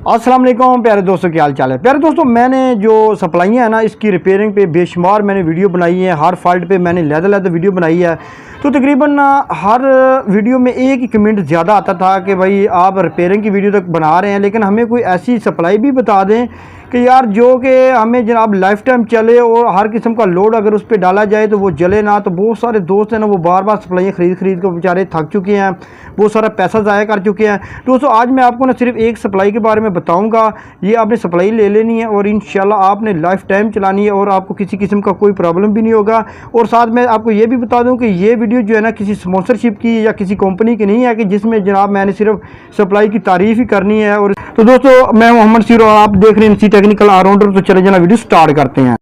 अस्सलाम वालेकुम प्यारे दोस्तों, क्या हाल चाल है। प्यारे दोस्तों, मैंने जो सप्लाइयाँ हैं ना, इसकी रिपेयरिंग पे बेशुमार मैंने वीडियो बनाई है। हर फॉल्ट पे मैंने लहदा वीडियो बनाई है। तो तकरीबन हर वीडियो में एक ही कमेंट ज़्यादा आता था कि भाई आप रिपेयरिंग की वीडियो तक बना रहे हैं, लेकिन हमें कोई ऐसी सप्लाई भी बता दें कि यार जो कि हमें जनाब लाइफ टाइम चले और हर किस्म का लोड अगर उस पर डाला जाए तो वो जले ना। तो बहुत सारे दोस्त हैं ना, वो बार बार सप्लाइयाँ खरीद कर बेचारे थक चुके हैं, बहुत सारा पैसा ज़ाया कर चुके हैं। दोस्तों, आज मैं आपको ना सिर्फ एक सप्लाई के बारे में बताऊंगा। ये आपने सप्लाई ले लेनी है और इंशाल्लाह आपने लाइफ टाइम चलानी है और आपको किसी किस्म का कोई प्रॉब्लम भी नहीं होगा। और साथ में आपको ये भी बता दूं कि ये वीडियो जो है ना, किसी स्पॉन्सरशिप की या किसी कंपनी की नहीं है कि जिसमें जनाब मैंने सिर्फ सप्लाई की तारीफ़ ही करनी है। और तो दोस्तों, मैं मोहम्मद सीरो, आप देख रहे हैं सी टेक्निकल ऑलराउंडर। तो चले जाना, वीडियो स्टार्ट करते हैं।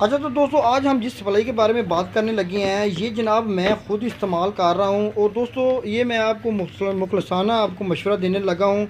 अच्छा, तो दोस्तों आज हम जिस सप्लाई के बारे में बात करने लगे हैं, ये जनाब मैं ख़ुद इस्तेमाल कर रहा हूँ। और दोस्तों, ये मैं आपको मुखलसाना आपको मशवरा देने लगा हूँ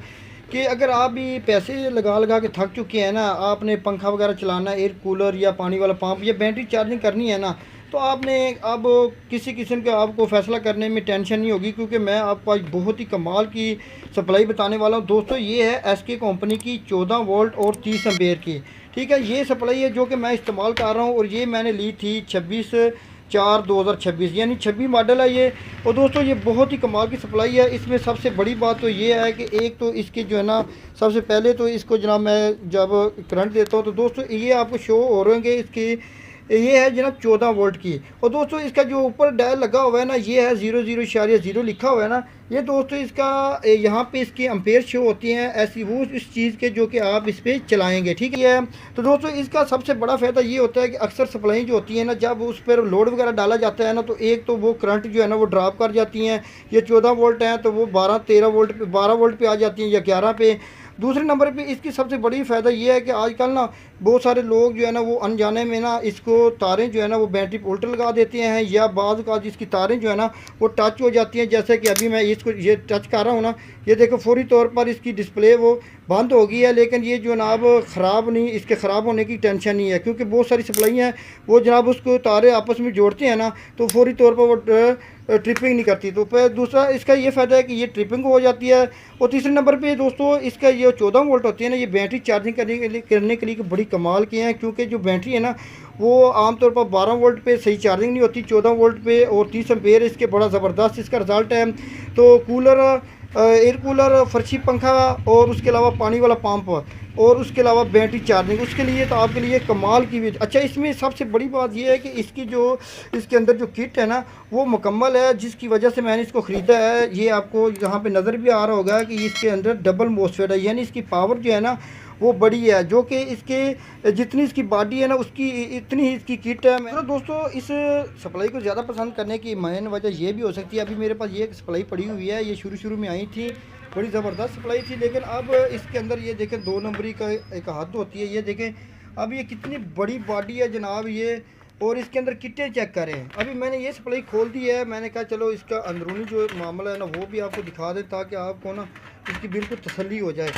कि अगर आप भी पैसे लगा के थक चुके हैं ना, आपने पंखा वगैरह चलाना है, एयर कूलर या पानी वाला पंप या बैटरी चार्जिंग करनी है ना, तो आपने अब किसी किस्म का आपको फ़ैसला करने में टेंशन नहीं होगी, क्योंकि मैं आपको आज बहुत ही कमाल की सप्लाई बताने वाला हूँ। दोस्तों, ये है एसके कंपनी की 14 वोल्ट और 30 एम्पेयर की। ठीक है, ये सप्लाई है जो कि मैं इस्तेमाल कर रहा हूँ और ये मैंने ली थी 26/4/2026, यानी 26 मॉडल है ये। और दोस्तों, ये बहुत ही कमाल की सप्लाई है। इसमें सबसे बड़ी बात तो ये है कि एक तो इसके जो है ना, सबसे पहले तो इसको जनाब मैं जब करंट देता हूँ तो दोस्तों ये आपको शो हो रहे होंगे, इसकी ये है जनाब 14 वोल्ट की। और दोस्तों, इसका जो ऊपर डायल लगा हुआ है ना, ये है 00.0 लिखा हुआ है ना, ये दोस्तों इसका यहाँ पे इसकी अम्पेयर शो होती हैं ऐसी वो इस चीज़ के जो कि आप इस पर चलाएंगे। ठीक है, तो दोस्तों इसका सबसे बड़ा फ़ायदा ये होता है कि अक्सर सप्लाई जो होती है ना, जब उस पर लोड वगैरह डाला जाता है ना, तो एक तो वो करंट जो है ना वो ड्रॉप कर जाती हैं। ये 14 वोल्ट हैं तो वो 12-13 वोल्ट पे 12 वोल्ट पे आ जाती हैं या 11 पे। दूसरे नंबर पे इसकी सबसे बड़ी फ़ायदा ये है कि आजकल ना बहुत सारे लोग जो है ना वो अनजाने में ना इसको तारें जो है ना वो बैटरी पे उल्टा लगा देते हैं, या बाज़ का इसकी तारें जो है ना वो टच हो जाती हैं। जैसे कि अभी मैं इसको ये टच कर रहा हूँ ना, ये देखो फौरी तौर पर इसकी डिस्प्ले वो बंद हो गई है, लेकिन ये जो जनाब ख़राब नहीं, इसके ख़राब होने की टेंशन नहीं है, क्योंकि बहुत सारी सप्लाई हैं वो जनाब उसको तारे आपस में जोड़ते हैं ना, तो फौरी तौर पर वो ट्रिपिंग नहीं करती। तो फिर दूसरा इसका ये फ़ायदा है कि ये ट्रिपिंग हो जाती है। और तीसरे नंबर पे दोस्तों, इसका ये 14 वोल्ट होती है ना, ये बैटरी चार्जिंग करने के लिए बड़ी कमाल की हैं, क्योंकि जो बैटरी है ना वो आमतौर पर 12 वोल्ट पे सही चार्जिंग नहीं होती, 14 वोल्ट पे और 30 एम्पेयर इसके बड़ा ज़बरदस्त इसका रिज़ल्ट है। तो कूलर, एयर कूलर, फर्शी पंखा और उसके अलावा पानी वाला पंप और उसके अलावा बैटरी चार्जिंग, उसके लिए तो आपके लिए कमाल की भी। अच्छा, इसमें सबसे बड़ी बात यह है कि इसकी जो इसके अंदर जो किट है ना वो मुकम्मल है, जिसकी वजह से मैंने इसको ख़रीदा है। ये आपको यहाँ पे नज़र भी आ रहा होगा कि इसके अंदर डबल मोसफेट है, यानी इसकी पावर जो है ना वो बड़ी है, जो कि इसके जितनी इसकी बॉडी है ना उसकी इतनी ही इसकी किट है। मैं दोस्तों इस सप्लाई को ज़्यादा पसंद करने की मेन वजह ये भी हो सकती है, अभी मेरे पास ये सप्लाई पड़ी हुई है, ये शुरू में आई थी, बड़ी ज़बरदस्त सप्लाई थी, लेकिन अब इसके अंदर ये देखें 2 नंबरी का एक हद होती है। ये देखें अब ये कितनी बड़ी बॉडी है जनाब ये, और इसके अंदर किटें चेक करें। अभी मैंने ये सप्लाई खोल दी है, मैंने कहा चलो इसका अंदरूनी जो मामला है ना वो भी आपको दिखा दें, ताकि आपको ना इसकी बिल्कुल तसल्ली हो जाए।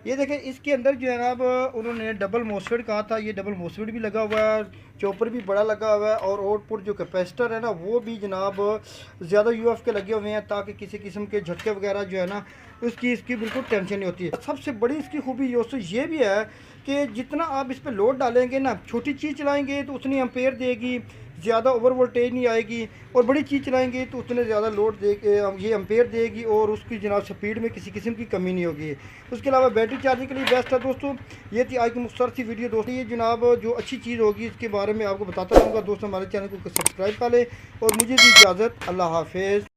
ये देखें इसके अंदर जो है ना, अब उन्होंने डबल मोसफेट कहा था, ये डबल मोसफेट भी लगा हुआ है, चॉपर भी बड़ा लगा हुआ है, और आउटपुट जो कैपेसिटर है ना वो भी जनाब ज़्यादा यूएफ के लगे हुए हैं, ताकि किसी किस्म के झटके वगैरह जो है ना इसकी बिल्कुल टेंशन नहीं होती है। सबसे बड़ी इसकी खूबी दोस्तों ये भी है कि जितना आप इस पर लोड डालेंगे ना, छोटी चीज़ चलाएँगे तो उतनी एम्पेयर देगी, ज़्यादा ओवर वोल्टेज नहीं आएगी, और बड़ी चीज़ चलाएंगे तो उतने ज़्यादा लोड दे ये एम्पेयर देगी, और उसकी जनाब स्पीड में किसी किस्म की कमी नहीं होगी। उसके अलावा बैटरी चार्जिंग के लिए बेस्ट है। दोस्तों, ये थी आज की मुख्तसर सी वीडियो। दोस्तों, ये जनाब जो अच्छी चीज़ होगी इसके बारे में आपको बताता रहूँगा। दोस्तों, हमारे चैनल को सब्सक्राइब कर लें और मुझे दी इजाज़त। अल्लाह हाफिज़।